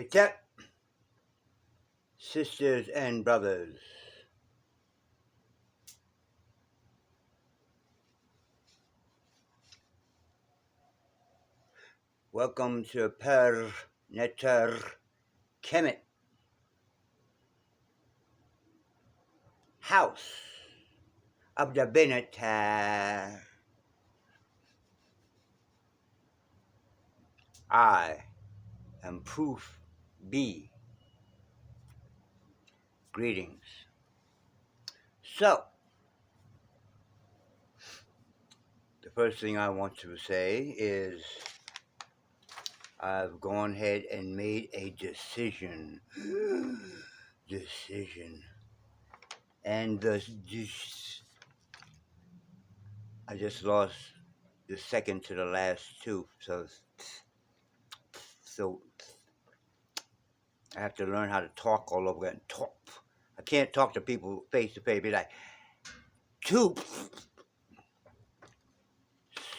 Except sisters and brothers. Welcome to Per Netter Kemet House of the Benatar. I am Proof B. Greetings. So, the first thing I want to say is I've gone ahead and made a decision. Decision. And I just lost the second to the last two, so I have to learn how to talk all over again. Talk. I can't talk to people face to face. Be like, two.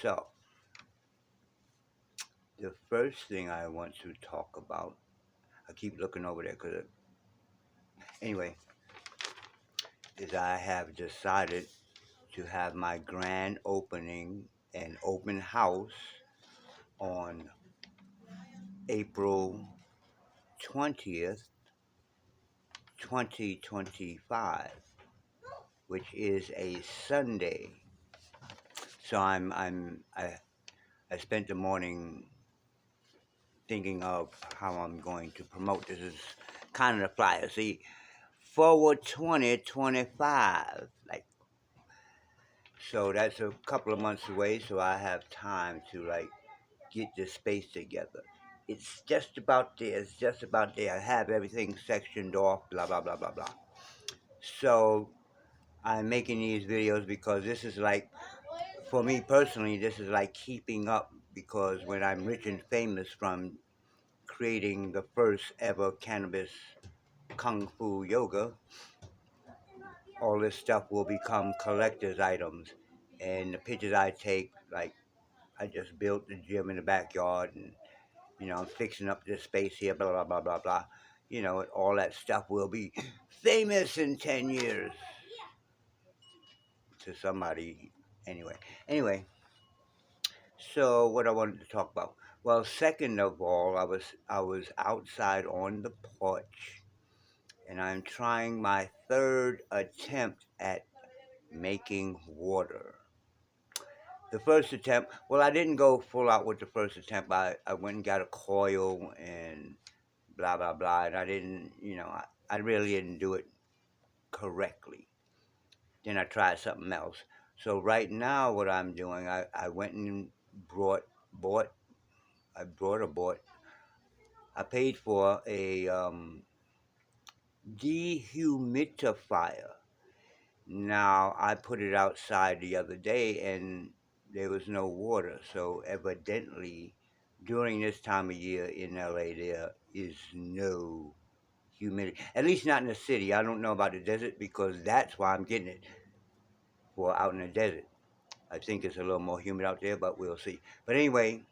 So, the first thing I want to talk about, I keep looking over there because, anyway, is I have decided to have my grand opening and open house on April 20th, 2025, which is a Sunday. So I spent the morning thinking of how I'm going to promote this. Is kind of the flyer. See, forward 2025. Like, so that's a couple of months away, so I have time to get this space together. It's just about there. It's just about there. I have everything sectioned off, blah blah blah blah blah. So I'm making these videos because this is like, for me personally, this is like keeping up, because when I'm rich and famous from creating the first ever cannabis kung fu yoga, all this stuff will become collector's items. And the pictures I take, like, I just built the gym in the backyard, and I'm fixing up this space here, blah blah blah blah blah. All that stuff will be famous in 10 years to somebody. Anyway, so what I wanted to talk about. Well, second of all, I was outside on the porch, and I'm trying my third attempt at making water. The first attempt, well, I didn't go full out with the first attempt. I went and got a coil and blah, blah, blah. And I didn't, I really didn't do it correctly. Then I tried something else. So right now what I'm doing, I went and bought, I paid for a dehumidifier. Now, I put it outside the other day and there was no water. So evidently, during this time of year in LA, there is no humidity. At least not in the city. I don't know about the desert, because that's why I'm getting it for out in the desert. I think it's a little more humid out there, but we'll see. But anyway,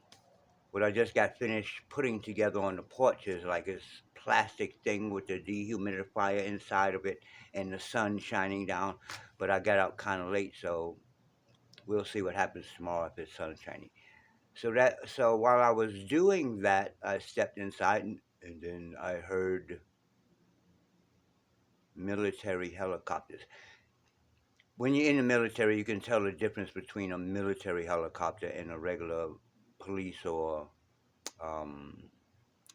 what I just got finished putting together on the porch is like this plastic thing with the dehumidifier inside of it and the sun shining down. But I got out kind of late, so we'll see what happens tomorrow if it's sunshiny. So while I was doing that, I stepped inside, and then I heard military helicopters. When you're in the military, you can tell the difference between a military helicopter and a regular police or um,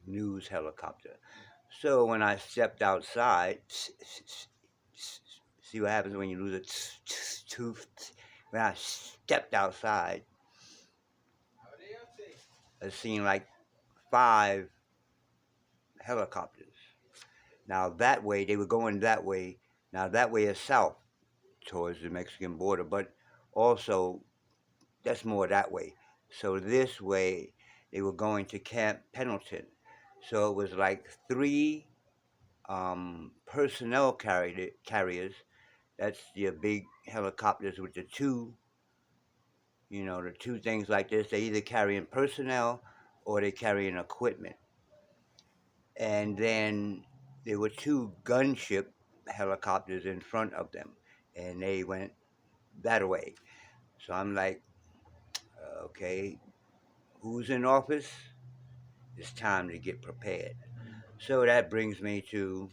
news helicopter. So when I stepped outside, see what happens when you lose a tooth. When I stepped outside, I seen like 5 helicopters. Now that way, they were going that way. Now that way is south towards the Mexican border, but also that's more that way. So this way, they were going to Camp Pendleton. So it was like 3 personnel carriers. That's the big helicopters with the two things like this. They either carrying personnel or they carrying equipment. and then there were two gunship helicopters in front of them, and they went that way. So I'm like, okay, who's in office? It's time to get prepared. So that brings me to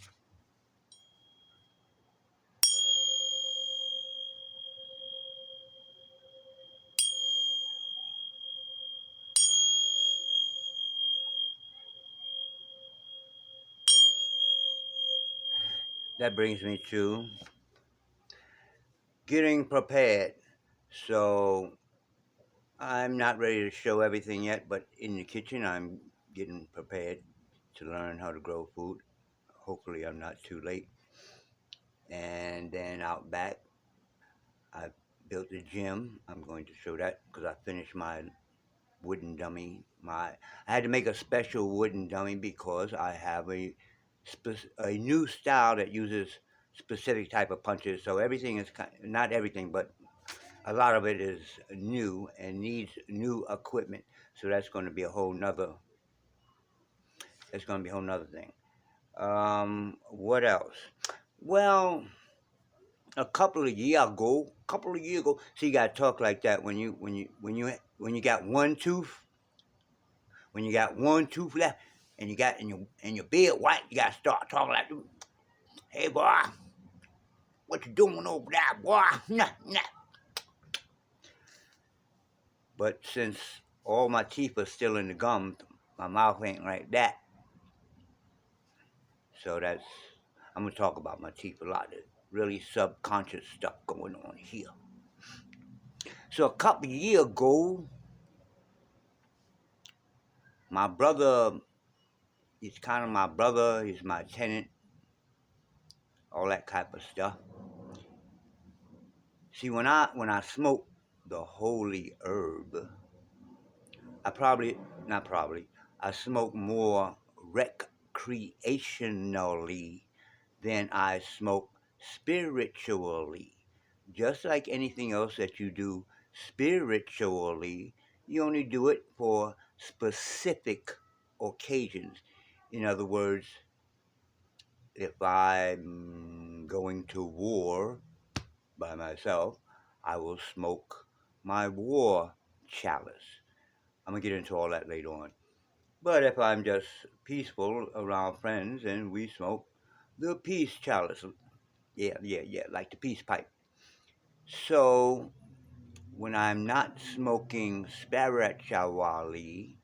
getting prepared. So I'm not ready to show everything yet, but in the kitchen, I'm getting prepared to learn how to grow food. Hopefully, I'm not too late. And then out back, I built a gym. I'm going to show that because I finished my wooden dummy. I had to make a special wooden dummy because I have a new style that uses specific type of punches. So everything is not everything, but a lot of it is new and needs new equipment. So that's going to be a whole nother thing. What else? Well, a couple of years ago, see, you got to talk like that when you got one tooth, when you got one tooth left, and you got in your beard white, you got to start talking like, hey boy, what you doing over there, boy? Nah, nah. But since all my teeth are still in the gum, my mouth ain't like that. So I'm gonna talk about my teeth a lot. There's really subconscious stuff going on here. So a couple of years ago, my brother, he's kind of my brother, he's my tenant, all that type of stuff. See, when I smoke the holy herb, I probably not probably I smoke more recreationally than I smoke spiritually. Just like anything else that you do spiritually, you only do it for specific occasions. In other words, if I'm going to war by myself, I will smoke my war chalice. I'm gonna get into all that later on. But if I'm just peaceful around friends and we smoke the peace chalice, yeah, yeah, yeah, like the peace pipe. So when I'm not smoking spiritually,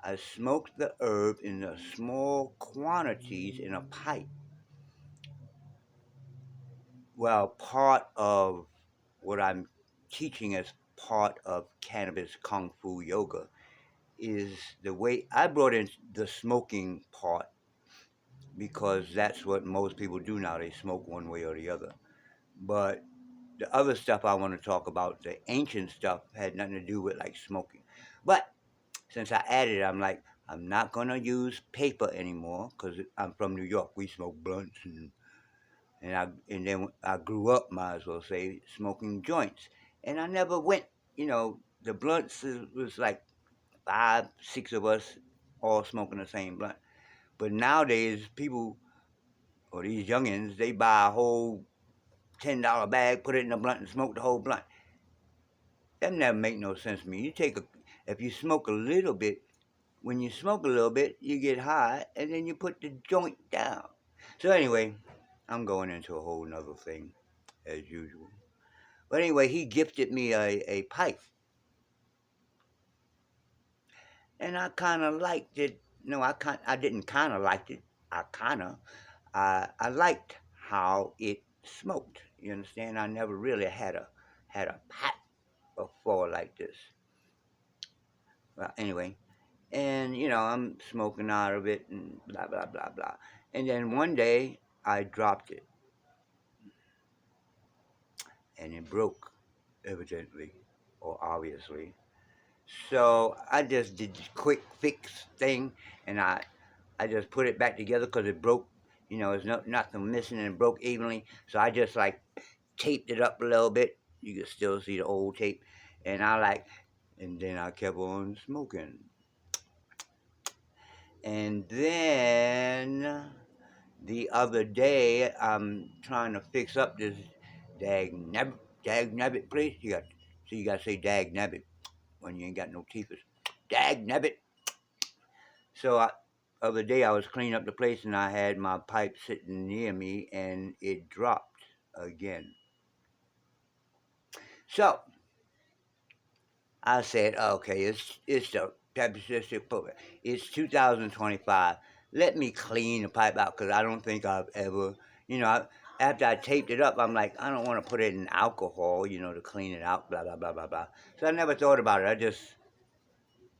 I smoke the herb in the small quantities in a pipe. Well, part of what I'm teaching as part of cannabis kung fu yoga is the way I brought in the smoking part because that's what most people do now. They smoke one way or the other. But the other stuff I want to talk about, the ancient stuff, had nothing to do with like smoking. But since I added it, I'm like, I'm not gonna use paper anymore because I'm from New York. We smoke blunts and then I grew up, might as well say, smoking joints. And I never went, the blunts was like 5, 6 of us all smoking the same blunt. But nowadays, people or these youngins, they buy a whole $10 bag, put it in a blunt, and smoke the whole blunt. That never make no sense to me. If you smoke a little bit, when you smoke a little bit, you get high, and then you put the joint down. So anyway, I'm going into a whole nother thing, as usual. But anyway, he gifted me a pipe, and I kind of liked it. No, I didn't kind of liked it. I liked how it smoked. You understand? I never really had a pipe before like this. Well, anyway, and I'm smoking out of it and blah blah blah blah. And then one day I dropped it, and it broke, evidently or obviously. So I just did this quick fix thing, and I just put it back together because it broke. There's nothing missing and it broke evenly. So I just like taped it up a little bit. You can still see the old tape, and and then I kept on smoking. And then the other day, I'm trying to fix up this dag nabbit place. You got to say dag nabbit when you ain't got no teeth. Dag nabbit. So other day I was cleaning up the place and I had my pipe sitting near me and it dropped again. So I said, okay, it's the it's 2025. Let me clean the pipe out because I don't think I've ever, you know, after I taped it up, I'm like, I don't want to put it in alcohol, to clean it out, blah blah blah blah blah. So I never thought about it. I just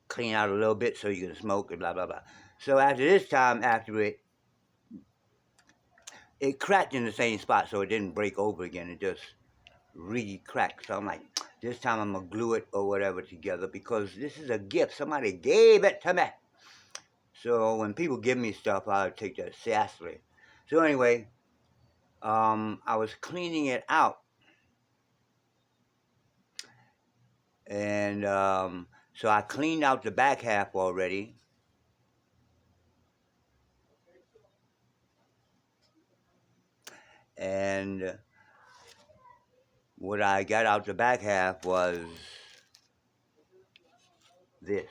clean out a little bit so you can smoke and blah blah blah. So after this time, after it cracked in the same spot, so it didn't break over again. It just re-cracked. So I'm like, this time I'm gonna glue it or whatever together because this is a gift. Somebody gave it to me. So when people give me stuff, I take that seriously. So anyway, I was cleaning it out, and so I cleaned out the back half already, and what I got out the back half was this.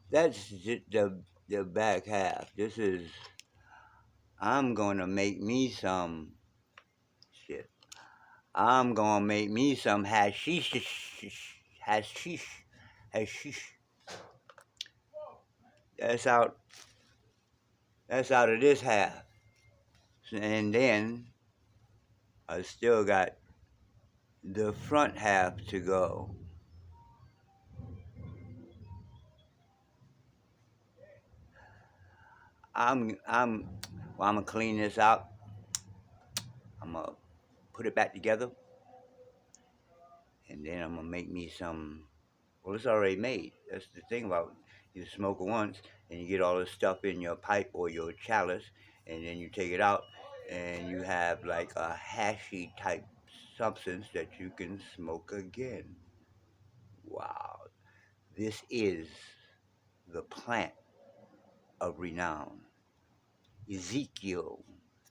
That's the back half. This is. I'm gonna make me some shit. I'm gonna make me some hashish, hashish. That's out. That's out of this half, and then I still got the front half to go. I'm well, I'm gonna clean this out. I'm gonna put it back together, and then I'm gonna make me some. Well, it's already made. That's the thing about you smoke it once, and you get all this stuff in your pipe or your chalice, and then you take it out, and you have like a hashy type substance that you can smoke again. Wow, this is the plant of renown. Ezekiel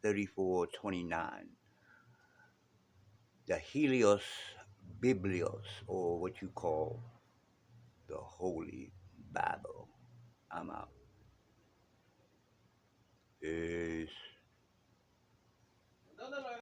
34:29, the Helios Biblios, or what you call the Holy Bible. I'm out.